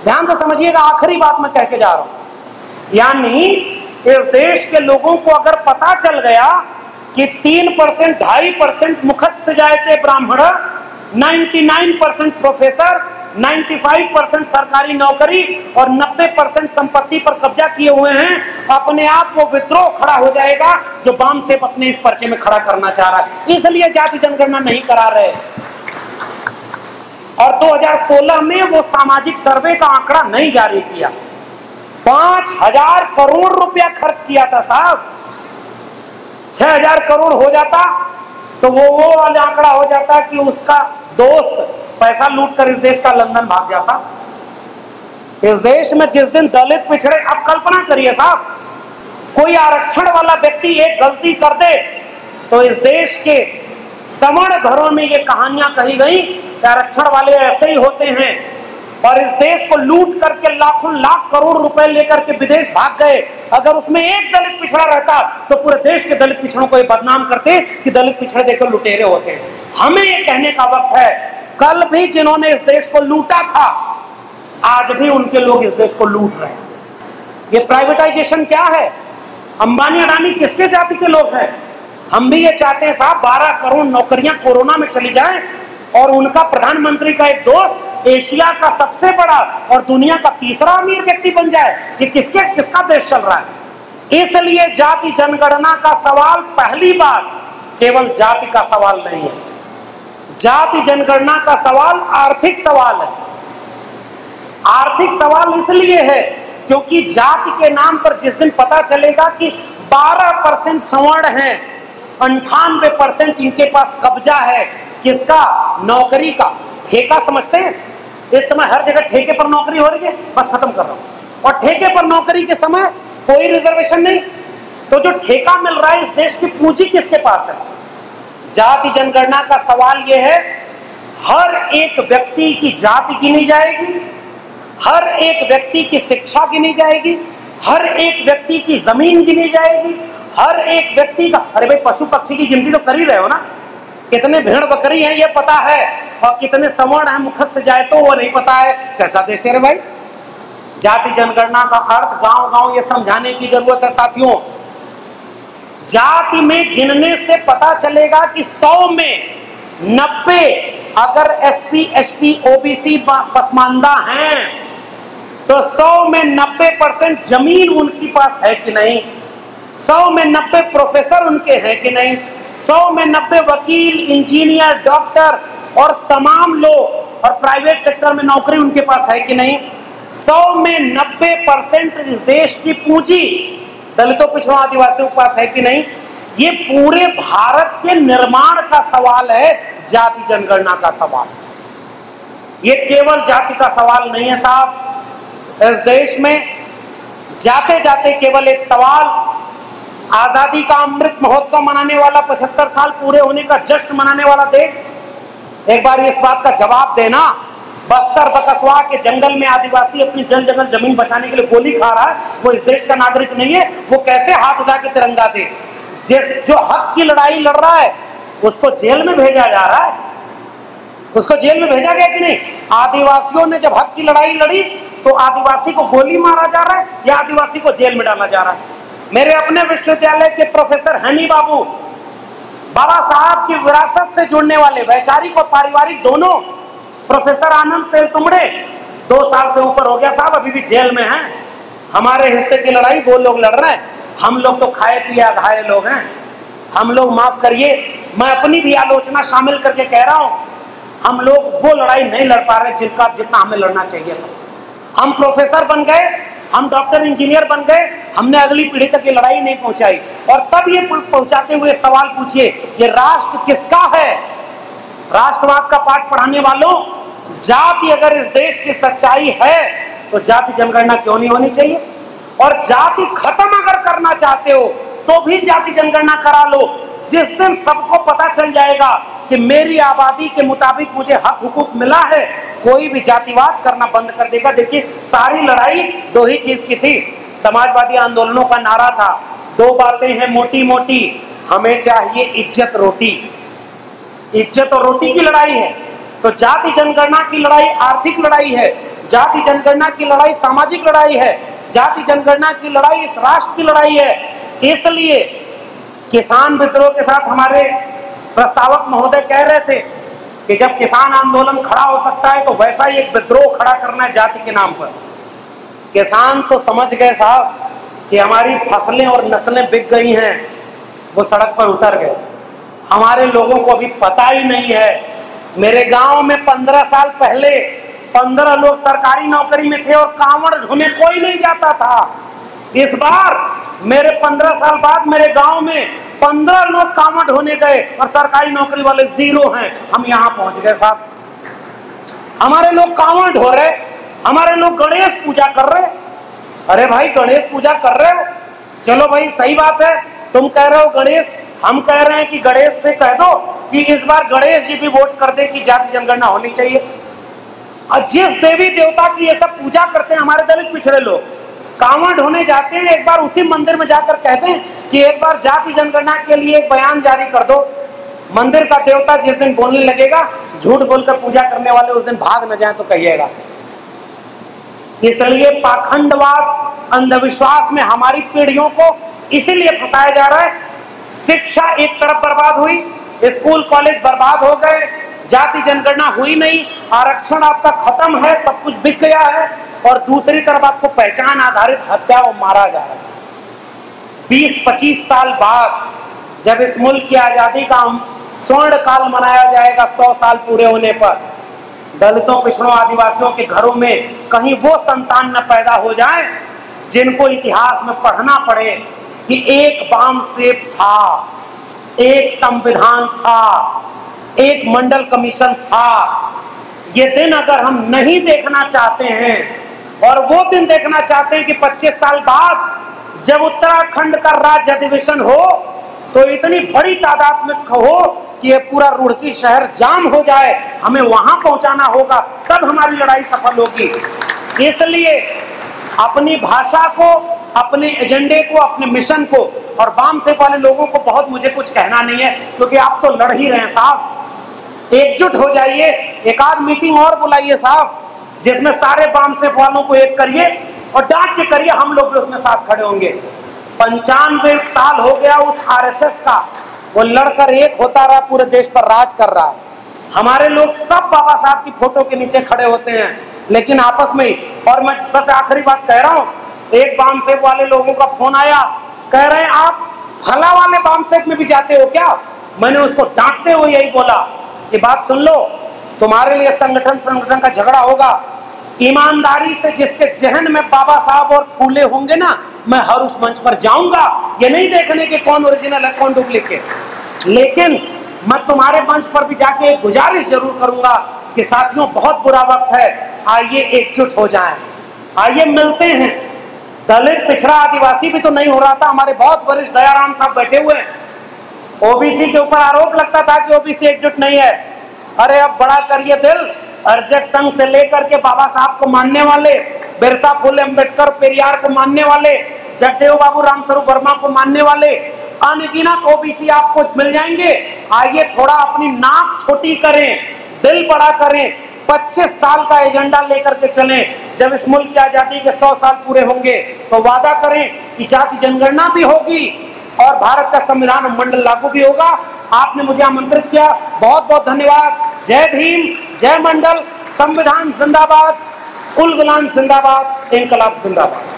Speaker 1: ध्यान से समझिएगा, आखिरी बात मैं कह के जा रहा हूं, यानी इस देश के लोगों को अगर पता चल गया कि 3%, 2.5% मुखस्य जायते ब्राह्मण, 99% प्रोफेसर, 95% सरकारी नौकरी और 90% संपत्ति पर कब्जा किए हुए हैं, अपने आप वो विद्रोह खड़ा हो जाएगा जो बाम सेप अपने इस पर्चे में खड़ा करना चाह रहा है। इसलिए जाति जनगणना नहीं करा रहे। और 2016 में वो सामाजिक सर्वे का आंकड़ा नहीं जारी किया। 5000 करोड़ रुपया खर्च किया था साहब। 6000 करोड़ हो जाता तो वो आंकड़ा हो जाता कि उसका दोस्त पैसा लूटकर इस देश का लंदन भाग जाता। इस देश में जिस दिन दलित पिछड़े, अब कल्पना करिए साहब, कोई आरक्षण वाला व्यक्ति एक गलती कर दे तो इस देश के सवर्ण घरों में ये कहानियां कही गई कि आरक्षण वाले ऐसे ही होते हैं, और इस देश को लूट करके लाखों लाख करोड़ रुपए लेकर के विदेश भाग गए। अगर उसमें एक दलित पिछड़ा रहता तो पूरे देश के दलित पिछड़ों को ये बदनाम करते कि दलित पिछड़े देखो लुटेरे होते हैं। हमें ये कहने का वक्त है, कल भी जिन्होंने इस देश को लूटा था आज भी उनके लोग इस देश को लूट रहे हैं। ये प्राइवेटाइजेशन क्या है? अंबानी अडानी किसके जाति के लोग हैं? हम भी ये चाहते हैं साहब 12 करोड़ नौकरियां कोरोना में चली जाएं और उनका प्रधानमंत्री का एक दोस्त एशिया का सबसे बड़ा और दुनिया का तीसरा अमीर व्यक्ति बन जाए। ये किसका देश चल रहा है? इसलिए जाति जनगणना का सवाल पहली बार केवल जाति का सवाल नहीं है। जाति जनगणना का सवाल आर्थिक सवाल है। आर्थिक सवाल इसलिए है क्योंकि जाति के नाम पर जिस दिन पता चलेगा कि 12% सवर्ण हैं, 98% इनके पास कब्जा है, किसका? नौकरी का। ठेका समझते हैं? इस समय हर जगह ठेके पर नौकरी हो रही है, बस खत्म कर रहा हूं। और ठेके पर नौकरी के समय कोई रिजर्वेशन नहीं। तो जो ठेका मिल रहा है, इस देश की पूंजी किसके पास है? जाति जनगणना का सवाल यह है, हर एक व्यक्ति की जाति गिनी जाएगी, हर एक व्यक्ति की शिक्षा गिनी जाएगी, हर एक व्यक्ति की जमीन गिनी जाएगी, हर एक व्यक्ति का, अरे भाई पशु पक्षी की गिनती तो कर ही रहे हो ना, कितने भेड़ बकरी हैं ये पता है, और कितने सवर्ण हैं मुखत से जाए तो वो नहीं पता है। कैसा देश है रे भाई? जाति जनगणना का अर्थ गांव गांव ये समझाने की जरूरत है साथियों। जाति में गिनने से पता चलेगा कि 100 में 90 अगर SC ST OBC पसमानदा हैं तो 100 में 90% जमीन उनके पास है कि नहीं, 100 में 90 प्रोफेसर उनके हैं कि नहीं, 100 में 90 वकील, इंजीनियर, डॉक्टर और तमाम लोग और प्राइवेट सेक्टर में नौकरी उनके पास है कि नहीं, 100 में 90% इस देश की पूंजी दलितों, पिछड़ों, आदिवासियों के पास है कि नहीं। ये पूरे भारत के निर्माण का सवाल है, जाति जनगणना का सवाल। ये केवल जाति का सवाल नहीं है साहब। इस देश में जाते जाते केवल एक सवाल, आजादी का अमृत महोत्सव मनाने वाला, 75 साल पूरे होने का जश्न मनाने वाला देश, एक बार इस बात का जवाब देना, बस्तर बकसवा के जंगल में आदिवासी अपनी जल जंगल जमीन बचाने के लिए गोली खा रहा है, वो इस देश का नागरिक नहीं है? वो कैसे हाथ उठा के तिरंगा दे? जो हक की लड़ाई लड़ रहा है उसको जेल में भेजा जा रहा है, उसको जेल में भेजा गया कि नहीं? आदिवासियों ने जब हक की लड़ाई लड़ी तो आदिवासी को गोली मारा जा रहा है या आदिवासी को जेल में डाला जा रहा है? मेरे अपने विश्वविद्यालय के प्रोफेसर हनी बाबू, बाबा साहब की विरासत से जुड़ने वाले, वैचारिक और पारिवारिक दोनों, प्रोफेसर आनंद तेलतुंबड़े 2 साल से ऊपर हो गया साहब, अभी भी जेल में हैं। हमारे हिस्से की लड़ाई वो लोग लड़ रहे हैं, हम लोग तो खाए पिए घाये लोग हैं। हम लोग, माफ करिए, मैं अपनी भी आलोचना शामिल करके कह रहा हूं, हम लोग वो लड़ाई नहीं लड़ पा रहे जितना हमें लड़ना चाहिए था। हम प्रोफेसर बन गए, हम डॉक्टर इंजीनियर बन गए, हमने अगली पीढ़ी तक ये लड़ाई नहीं पहुंचाई। और तब ये पहुंचाते हुए सवाल पूछिए, ये राष्ट्र किसका है? राष्ट्रवाद का पाठ पढ़ाने वालों, जाति अगर इस देश की सच्चाई है तो जाति जनगणना क्यों नहीं होनी चाहिए? और जाति खत्म अगर करना चाहते हो तो भी जाति जनगणना करा लो। जिस दिन सबको पता चल जाएगा कि मेरी आबादी के मुताबिक मुझे हक हुकूक मिला है, कोई भी जातिवाद करना बंद कर देगा। देखिए, सारी लड़ाई 2 ही चीज की थी। समाजवादी आंदोलनों का नारा था, 2 बातें हैं मोटी मोटी, हमें चाहिए इज्जत रोटी। इज्जत और रोटी की लड़ाई है। तो जाति जनगणना की लड़ाई आर्थिक लड़ाई है, जाति जनगणना की लड़ाई सामाजिक लड़ाई है, जाति जनगणना की लड़ाई इस राष्ट्र की लड़ाई है। इसलिए किसान विद्रोह के साथ हमारे प्रस्तावक महोदय कह रहे थे कि जब किसान आंदोलन खड़ा हो सकता है तो वैसा ही एक विद्रोह खड़ा करना है जाति के नाम पर। किसान तो समझ गए साहब कि हमारी फसलें और नस्लें बिक गई हैं, वो सड़क पर उतर गए। हमारे लोगों को अभी पता ही नहीं है। मेरे गांव में 15 साल पहले 15 लोग सरकारी नौकरी में थे और कांवड़ ढोने कोई नहीं जाता था। इस बार मेरे 15 साल बाद मेरे गांव में 15 लोग कांवड़ ढोने गए और सरकारी नौकरी वाले 0 हैं। हम यहां पहुंच गए साहब। हमारे लोग कांवड़ ढो रहे, हमारे लोग गणेश पूजा कर रहे। अरे भाई, गणेश पूजा कर रहे हो, चलो भाई सही बात है, तुम कह रहे हो गणेश, हम कह रहे हैं कि गणेश से कह दो कि इस बार गणेश जी भी वोट कर दे कि जाति जनगणना होनी चाहिए। और जिस देवी देवता की ये सब पूजा करते हैं हमारे दलित पिछड़े लोग, कांवड़ ढोने जाते हैं, एक बार उसी मंदिर में जाकर कहते हैं कि एक बार जाति जनगणना के लिए एक बयान जारी कर दो। मंदिर का देवता जिस दिन बोलने लगेगा, झूठ बोलकर पूजा करने वाले उस दिन भाग न जाए तो कहिएगा। इसलिए पाखंडवाद, अंधविश्वास में हमारी पीढ़ियों को इसीलिए फंसाया जा रहा है। शिक्षा एक तरफ बर्बाद हुई, स्कूल कॉलेज बर्बाद हो गए, जाति जनगणना हुई नहीं, आरक्षण आपका खत्म है, सब कुछ बिक गया है, और दूसरी तरफ आपको पहचान आधारित हत्या और मारा जा रहा है। 20-25 साल बाद जब इस मुल्क की आजादी का स्वर्ण काल मनाया जाएगा, 100 साल पूरे होने पर, दलितों, पिछड़ों, आदिवासियों के घरों में कहीं वो संतान न पैदा हो जाए जिनको इतिहास में पढ़ना पड़े कि एक बामसेब था, एक संविधान था, एक मंडल कमीशन था। ये दिन अगर हम नहीं देखना चाहते हैं और वो दिन देखना चाहते हैं कि 25 साल बाद जब उत्तराखंड का राज्य अधिवेशन हो तो इतनी बड़ी तादाद में हो कि ये पूरा रुड़की शहर जाम हो जाए, हमें वहां पहुंचाना होगा, तब हमारी लड़ाई सफल होगी। इसलिए अपनी भाषा को, अपने एजेंडे को, अपने मिशन को, और वाम सेप वाले लोगों को बहुत मुझे कुछ कहना नहीं है क्योंकि आप तो लड़ ही रहे हैं साहब। एकजुट हो जाइए, एक आध मीटिंग और बुलाइए साहब, जिसमें सारे वाम सेप वालों को एक करिए और डांट के करिए, हम लोग भी उसमें साथ खड़े होंगे। 95 साल हो गया उस आरएसएस का, वो लड़कर एक होता रहा, पूरे देश पर राज कर रहा है। हमारे लोग सब बाबा साहब की फोटो के नीचे खड़े होते हैं, लेकिन आपस में ही। और मैं बस आखिरी बात कह रहा हूं, एक वाम सेप वाले लोगों का फोन आया, कह रहे हैं आप फला वाले वाम सेप में भी जाते हो क्या? मैंने उसको डांटते हुए यही बोला कि बात सुन लो, तुम्हारे लिए संगठन का झगड़ा होगा, ईमानदारी से जिसके जहन में बाबा साहब और फूले होंगे ना, मैं हर उस मंच पर जाऊंगा, ये नहीं देखने के कौन ओरिजिनल है कौन डुप्लीकेट। लेकिन मैं तुम्हारे मंच पर भी जाके एक गुजारिश जरूर करूंगा कि साथियों बहुत बुरा वक्त है, आइए एकजुट हो जाएं, आइए मिलते हैं। दलित, पिछड़ा, आदिवासी भी तो नहीं हो रहा था, हमारे बहुत वरिष्ठ दयाराम साहब बैठे हुए हैं। ओबीसी के ऊपर आरोप लगता था कि ओबीसी एकजुट नहीं है, अरे अब बड़ा करिए दिल। अर्जक संघ से लेकर के बाबा साहब को मानने वाले, बिरसा फुले अम्बेडकर, पेरियार को मानने वाले, जगदेव बाबू रामस्वरूप वर्मा को मानने वाले अनगिनत ओबीसी आपको मिल जाएंगे। आइए थोड़ा अपनी नाक छोटी करें, दिल बड़ा करें, 25 साल का एजेंडा लेकर के चलें। जब इस मुल्क की आजादी के 100 साल पूरे होंगे तो वादा करें कि जाति जनगणना भी होगी और भारत का संविधान मंडल लागू भी होगा। आपने मुझे आमंत्रित किया, बहुत बहुत धन्यवाद। जय भीम, जय मंडल, संविधान जिंदाबाद, उल गुलाम जिंदाबाद, इनकलाब जिंदाबाद।